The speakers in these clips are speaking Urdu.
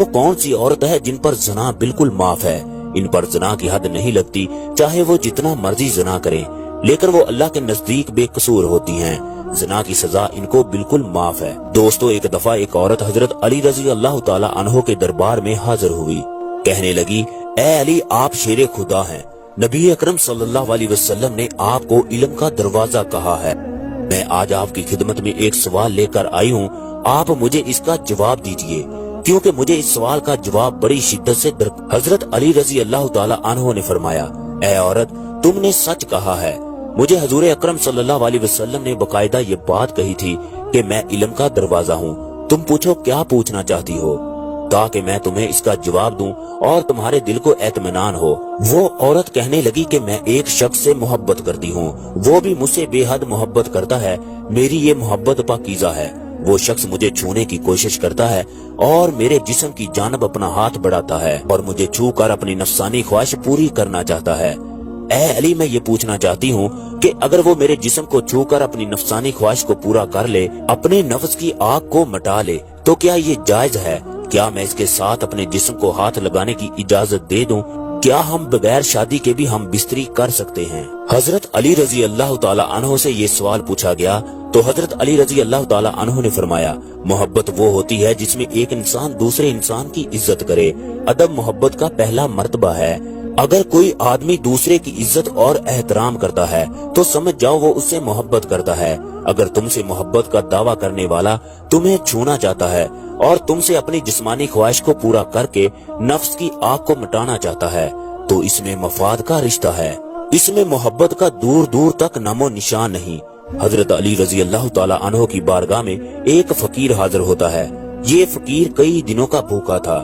وہ کون سی عورت ہے جن پر زنا بالکل معاف ہے؟ ان پر زنا کی حد نہیں لگتی، چاہے وہ جتنا مرضی زنا کریں، لیکن وہ اللہ کے نزدیک بے قصور ہوتی ہیں۔ زنا کی سزا ان کو بالکل معاف ہے۔ دوستو، ایک دفعہ ایک عورت حضرت علی رضی اللہ تعالی عنہ کے دربار میں حاضر ہوئی۔ کہنے لگی، اے علی، آپ شیر خدا ہیں۔ نبی اکرم صلی اللہ علیہ وسلم نے آپ کو علم کا دروازہ کہا ہے۔ میں آج آپ کی خدمت میں ایک سوال لے کر آئی ہوں، آپ مجھے اس کا جواب دیجئے، کیونکہ مجھے اس سوال کا جواب بڑی شدت سے حضرت علی رضی اللہ تعالی عنہ نے فرمایا، اے عورت، تم نے سچ کہا ہے۔ مجھے حضور اکرم صلی اللہ علیہ وسلم نے باقاعدہ یہ بات کہی تھی کہ میں علم کا دروازہ ہوں۔ تم پوچھو کیا پوچھنا چاہتی ہو، تاکہ میں تمہیں اس کا جواب دوں اور تمہارے دل کو اطمینان ہو۔ وہ عورت کہنے لگی کہ میں ایک شخص سے محبت کرتی ہوں، وہ بھی مجھ سے بے حد محبت کرتا ہے۔ میری یہ محبت پاکیزہ ہے۔ وہ شخص مجھے چھونے کی کوشش کرتا ہے اور میرے جسم کی جانب اپنا ہاتھ بڑھاتا ہے اور مجھے چھو کر اپنی نفسانی خواہش پوری کرنا چاہتا ہے۔ اے علی، میں یہ پوچھنا چاہتی ہوں کہ اگر وہ میرے جسم کو چھو کر اپنی نفسانی خواہش کو پورا کر لے، اپنے نفس کی آگ کو مٹا لے، تو کیا یہ جائز ہے؟ کیا میں اس کے ساتھ اپنے جسم کو ہاتھ لگانے کی اجازت دے دوں؟ کیا ہم بغیر شادی کے بھی ہم بستری کر سکتے ہیں؟ حضرت علی رضی اللہ تعالی عنہ سے یہ سوال پوچھا گیا تو حضرت علی رضی اللہ تعالی عنہ نے فرمایا، محبت وہ ہوتی ہے جس میں ایک انسان دوسرے انسان کی عزت کرے۔ ادب محبت کا پہلا مرتبہ ہے۔ اگر کوئی آدمی دوسرے کی عزت اور احترام کرتا ہے تو سمجھ جاؤ وہ اس سے محبت کرتا ہے۔ اگر تم سے محبت کا دعویٰ کرنے والا تمہیں چھونا چاہتا ہے اور تم سے اپنی جسمانی خواہش کو پورا کر کے نفس کی آگ کو مٹانا چاہتا ہے تو اس میں مفاد کا رشتہ ہے، اس میں محبت کا دور دور تک نام و نشان نہیں۔ حضرت علی رضی اللہ تعالی عنہ کی بارگاہ میں ایک فقیر حاضر ہوتا ہے۔ یہ فقیر کئی دنوں کا بھوکا تھا۔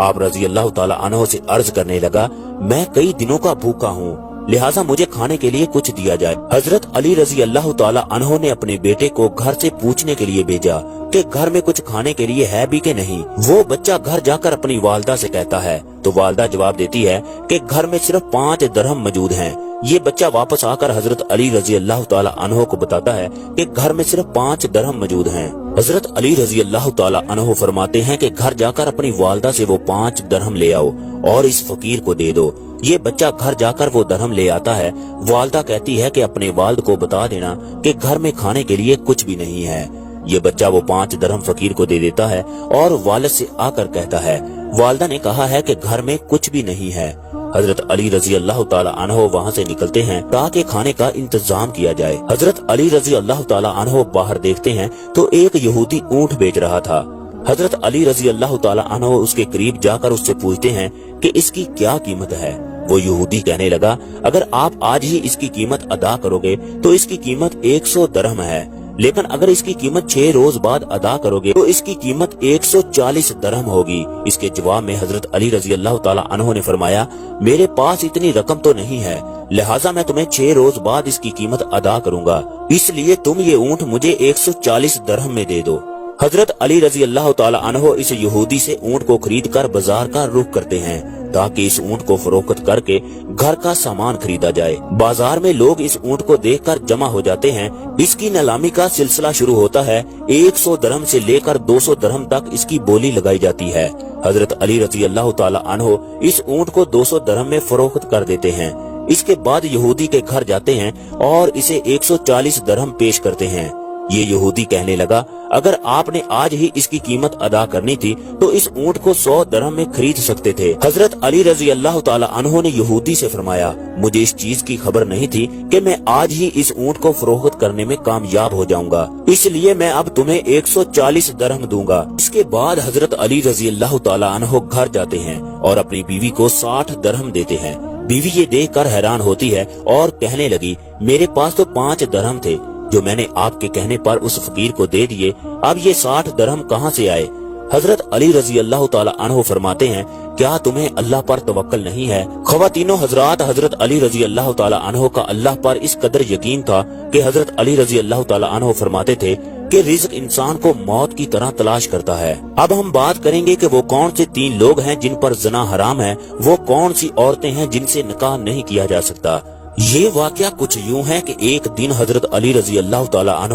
آپ رضی اللہ تعالی عنہ سے عرض کرنے لگا، میں کئی دنوں کا بھوکا ہوں، لہٰذا مجھے کھانے کے لیے کچھ دیا جائے۔ حضرت علی رضی اللہ تعالی عنہ نے اپنے بیٹے کو گھر سے پوچھنے کے لیے بھیجا کہ گھر میں کچھ کھانے کے لیے ہے بھی کہ نہیں۔ وہ بچہ گھر جا کر اپنی والدہ سے کہتا ہے تو والدہ جواب دیتی ہے کہ گھر میں صرف 5 درہم موجود ہیں۔ یہ بچہ واپس آ کر حضرت علی رضی اللہ تعالی عنہ کو بتاتا ہے کہ گھر میں صرف 5 درہم موجود ہیں۔ حضرت علی رضی اللہ تعالی عنہ فرماتے ہیں کہ گھر جا کر اپنی والدہ سے وہ 5 درہم لے آؤ اور اس فقیر کو دے دو۔ یہ بچہ گھر جا کر وہ درہم لے آتا ہے۔ والدہ کہتی ہے کہ اپنے والد کو بتا دینا کہ گھر میں کھانے کے لیے کچھ بھی نہیں ہے۔ یہ بچہ وہ 5 درہم فقیر کو دے دیتا ہے اور والد سے آ کر کہتا ہے، والدہ نے کہا ہے کہ گھر میں کچھ بھی نہیں ہے۔ حضرت علی رضی اللہ تعالی عنہ وہاں سے نکلتے ہیں تاکہ کھانے کا انتظام کیا جائے۔ حضرت علی رضی اللہ تعالی عنہ باہر دیکھتے ہیں تو ایک یہودی اونٹ بیچ رہا تھا۔ حضرت علی رضی اللہ تعالی عنہ اس کے قریب جا کر اس سے پوچھتے ہیں کہ اس کی کیا قیمت ہے۔ وہ یہودی کہنے لگا، اگر آپ آج ہی اس کی قیمت ادا کرو گے تو اس کی قیمت 100 درہم ہے، لیکن اگر اس کی قیمت 6 روز بعد ادا کرو گے تو اس کی قیمت 140 درہم ہوگی۔ اس کے جواب میں حضرت علی رضی اللہ تعالی عنہ نے فرمایا، میرے پاس اتنی رقم تو نہیں ہے، لہٰذا میں تمہیں 6 روز بعد اس کی قیمت ادا کروں گا، اس لیے تم یہ اونٹ مجھے 140 درہم میں دے دو۔ حضرت علی رضی اللہ تعالی عنہ اس یہودی سے اونٹ کو خرید کر بازار کا رخ کرتے ہیں تاکہ اس اونٹ کو فروخت کر کے گھر کا سامان خریدا جائے۔ بازار میں لوگ اس اونٹ کو دیکھ کر جمع ہو جاتے ہیں۔ اس کی نیلامی کا سلسلہ شروع ہوتا ہے۔ 100 درہم سے لے کر 200 درہم تک اس کی بولی لگائی جاتی ہے۔ حضرت علی رضی اللہ تعالی عنہ اس اونٹ کو 200 درہم میں فروخت کر دیتے ہیں۔ اس کے بعد یہودی کے گھر جاتے ہیں اور اسے 140 درہم پیش کرتے ہیں۔ یہ یہودی کہنے لگا، اگر آپ نے آج ہی اس کی قیمت ادا کرنی تھی تو اس اونٹ کو 100 درہم میں خرید سکتے تھے۔ حضرت علی رضی اللہ تعالی عنہ نے یہودی سے فرمایا، مجھے اس چیز کی خبر نہیں تھی کہ میں آج ہی اس اونٹ کو فروخت کرنے میں کامیاب ہو جاؤں گا، اس لیے میں اب تمہیں 140 درہم دوں گا۔ اس کے بعد حضرت علی رضی اللہ تعالی عنہ گھر جاتے ہیں اور اپنی بیوی کو 60 درہم دیتے ہیں۔ بیوی یہ دیکھ کر حیران ہوتی ہے اور کہنے لگی، میرے پاس تو 5 درہم تھے جو میں نے آپ کے کہنے پر اس فقیر کو دے دیے، اب یہ 60 درہم کہاں سے آئے؟ حضرت علی رضی اللہ تعالی عنہ فرماتے ہیں، کیا تمہیں اللہ پر توکل نہیں ہے؟ خواتینوں حضرات، حضرت علی رضی اللہ تعالی عنہ کا اللہ پر اس قدر یقین تھا کہ حضرت علی رضی اللہ تعالی عنہ فرماتے تھے کہ رزق انسان کو موت کی طرح تلاش کرتا ہے۔ اب ہم بات کریں گے کہ وہ کون سے 3 لوگ ہیں جن پر زنا حرام ہے، وہ کون سی عورتیں ہیں جن سے نکاح نہیں کیا جا سکتا۔ یہ واقعہ کچھ یوں ہے کہ ایک دن حضرت علی رضی اللہ تعالی عنہ